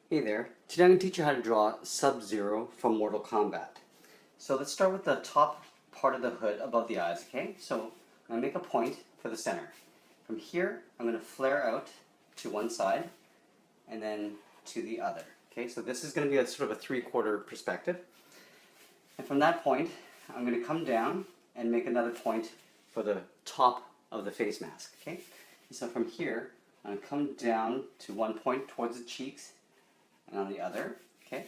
Hey there, today I'm going to teach you how to draw Sub-Zero from Mortal Kombat. So let's start with the top part of the hood above the eyes, okay? So I'm going to make a point for the center. From here, I'm going to flare out to one side and then to the other, okay? So this is going to be a sort of a three-quarter perspective. And from that point, I'm going to come down and make another point for the top of the face mask, okay? So from here, I'm going to come down to one point towards the cheeks and on the other, okay?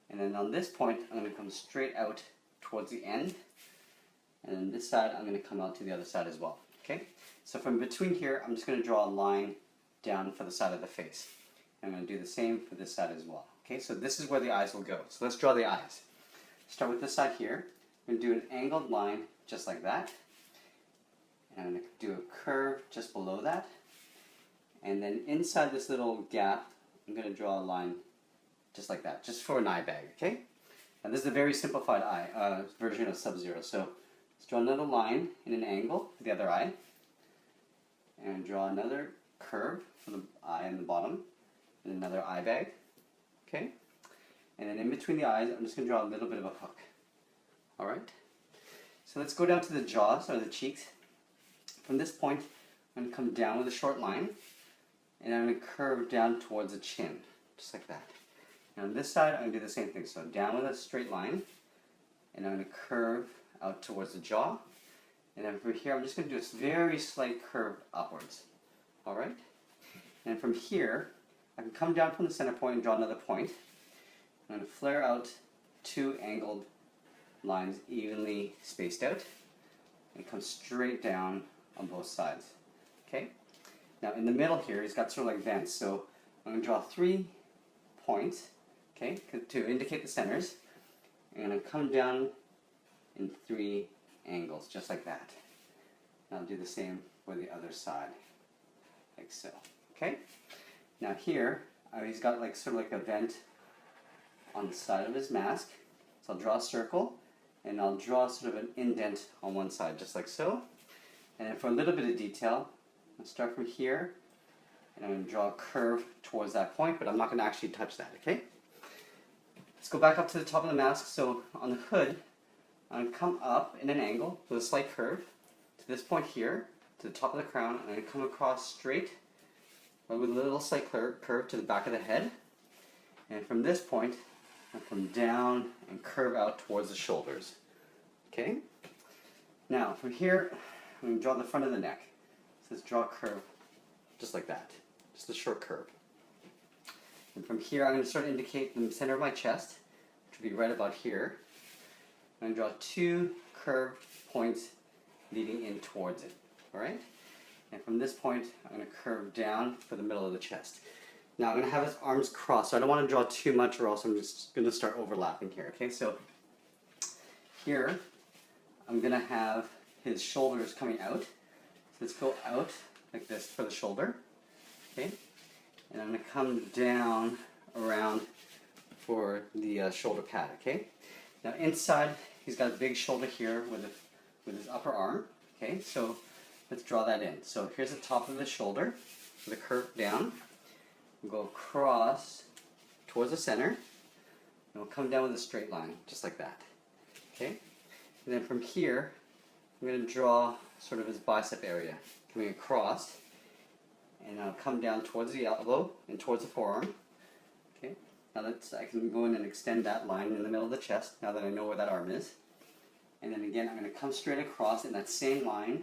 And then on this point, I'm going to come straight out towards the end. And then this side, I'm going to come out to the other side as well, okay? So from between here, I'm just going to draw a line down for the side of the face. I'm going to do the same for this side as well, okay? So this is where the eyes will go. So let's draw the eyes. Start with this side here. I'm going to do an angled line just like that. And I'm going to do a curve just below that. And then inside this little gap, I'm going to draw a line just like that, just for an eye bag, okay? And this is a very simplified version of Sub-Zero. So let's draw another line in an angle for the other eye. And draw another curve for the eye in the bottom. And another eye bag, okay? And then in between the eyes, I'm just going to draw a little bit of a hook. All right? So let's go down to the jaws, or the cheeks. From this point, I'm going to come down with a short line. And I'm going to curve down towards the chin, just like that. And on this side, I'm going to do the same thing. So down with a straight line, and I'm going to curve out towards the jaw. And then from here, I'm just going to do a very slight curve upwards. All right? And from here, I can come down from the center point and draw another point. I'm going to flare out two angled lines evenly spaced out, and come straight down on both sides. Okay? Now in the middle here, he's got sort of like vents, so I'm going to draw 3 points, okay, to indicate the centers. And I'm going to come down in 3 angles, just like that. And I'll do the same for the other side, like so. Okay? Now here, he's got like sort of like a vent on the side of his mask. So I'll draw a circle, and I'll draw sort of an indent on one side, just like so. And then for a little bit of detail, I'll start from here, and I'm going to draw a curve towards that point, but I'm not going to actually touch that, okay? Let's go back up to the top of the mask. So on the hood, I'm going to come up in an angle with a slight curve to this point here, to the top of the crown, and I'm going to come across straight with a little slight curve to the back of the head. And from this point, I'll come down and curve out towards the shoulders, okay? Now from here, I'm going to draw the front of the neck. So let's draw a curve just like that, just a short curve. And from here, I'm going to start to indicate the center of my chest, which will be right about here. I'm going to draw 2 curved points leading in towards it, all right? And from this point, I'm going to curve down for the middle of the chest. Now I'm going to have his arms crossed, so I don't want to draw too much or else I'm just going to start overlapping here, okay? So here, I'm going to have his shoulders coming out. So let's go out like this for the shoulder, okay? And I'm going to come down around for the shoulder pad, okay? Now inside, he's got a big shoulder here with his upper arm, okay? So let's draw that in. So here's the top of the shoulder with a curve down. We'll go across towards the center, and we'll come down with a straight line, just like that, okay? And then from here, I'm going to draw sort of his bicep area, coming across, and I'll come down towards the elbow and towards the forearm. Okay. Now I can go in and extend that line in the middle of the chest, now that I know where that arm is. And then again, I'm going to come straight across in that same line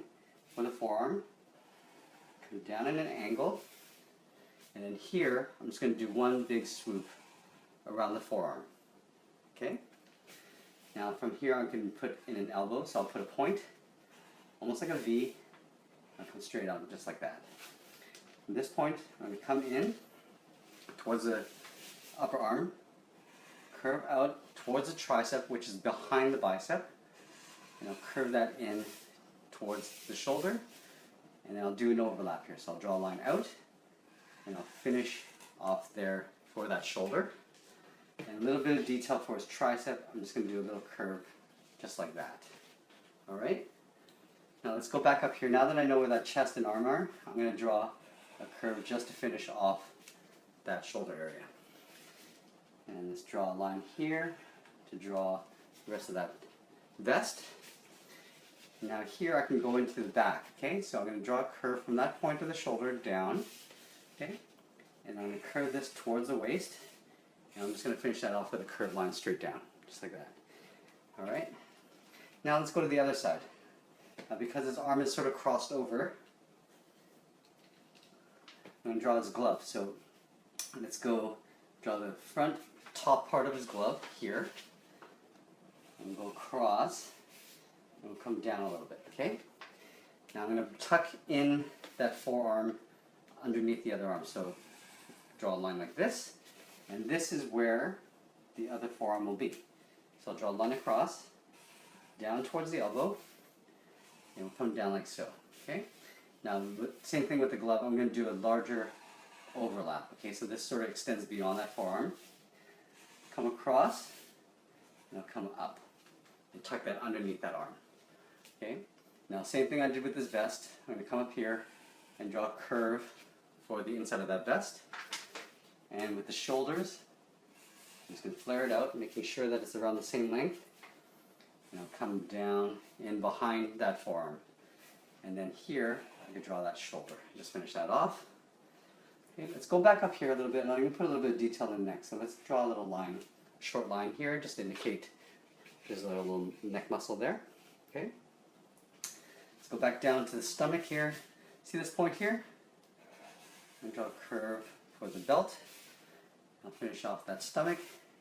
for the forearm, come down in an angle, and then here, I'm just going to do one big swoop around the forearm. Okay. Now from here, I can put in an elbow, so I'll put a point, almost like a V. I'll come straight out, just like that. From this point, I'm going to come in towards the upper arm, curve out towards the tricep, which is behind the bicep, and I'll curve that in towards the shoulder, and then I'll do an overlap here. So I'll draw a line out, and I'll finish off there for that shoulder. And a little bit of detail for his tricep, I'm just going to do a little curve just like that. All right? Now let's go back up here. Now that I know where that chest and arm are, I'm going to draw a curve just to finish off that shoulder area. And let's draw a line here to draw the rest of that vest. Now here I can go into the back, okay? So I'm going to draw a curve from that point of the shoulder down, okay? And I'm going to curve this towards the waist. And I'm just going to finish that off with a curved line straight down, just like that. All right? Now let's go to the other side. Now because his arm is sort of crossed over, I'm going to draw his glove. So let's go draw the front top part of his glove here. And go across. And we'll come down a little bit, okay? Now I'm going to tuck in that forearm underneath the other arm. So draw a line like this. And this is where the other forearm will be. So I'll draw a line across, down towards the elbow, and we'll come down like so, okay? Now, same thing with the glove. I'm going to do a larger overlap, okay? So this sort of extends beyond that forearm. Come across, and I'll come up, and tuck that underneath that arm, okay? Now, same thing I did with this vest. I'm going to come up here and draw a curve for the inside of that vest. And with the shoulders, I'm just going to flare it out, making sure that it's around the same length. And I'll come down in behind that forearm. And then here, I can draw that shoulder. Just finish that off. Okay, let's go back up here a little bit, and I'm going to put a little bit of detail in the neck. So let's draw a little line, short line here, just to indicate there's a little neck muscle there. Okay. Let's go back down to the stomach here. See this point here? I'm going to draw a curve for the belt. I'll finish off that stomach,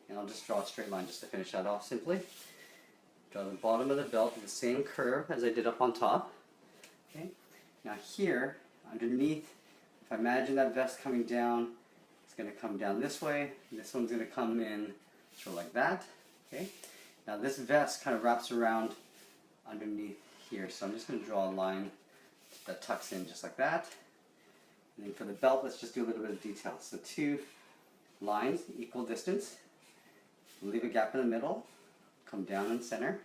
and I'll just draw a straight line just to finish that off simply. Draw the bottom of the belt with the same curve as I did up on top. Okay. Now here, underneath, if I imagine that vest coming down, it's going to come down this way. This one's going to come in sort of like that. Okay. Now this vest kind of wraps around underneath here, so I'm just going to draw a line that tucks in just like that. And then for the belt, let's just do a little bit of detail. So two lines, equal distance. Leave a gap in the middle. Come down in center.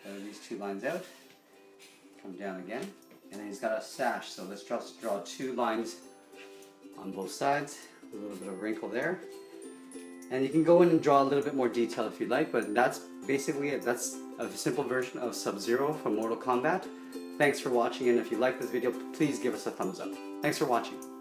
Cut these two lines out. Come down again. And then he's got a sash, so let's just draw two lines on both sides. A little bit of wrinkle there. And you can go in and draw a little bit more detail if you'd like, but that's basically it. That's a simple version of Sub-Zero from Mortal Kombat. Thanks for watching, and if you like this video, please give us a thumbs up. Thanks for watching.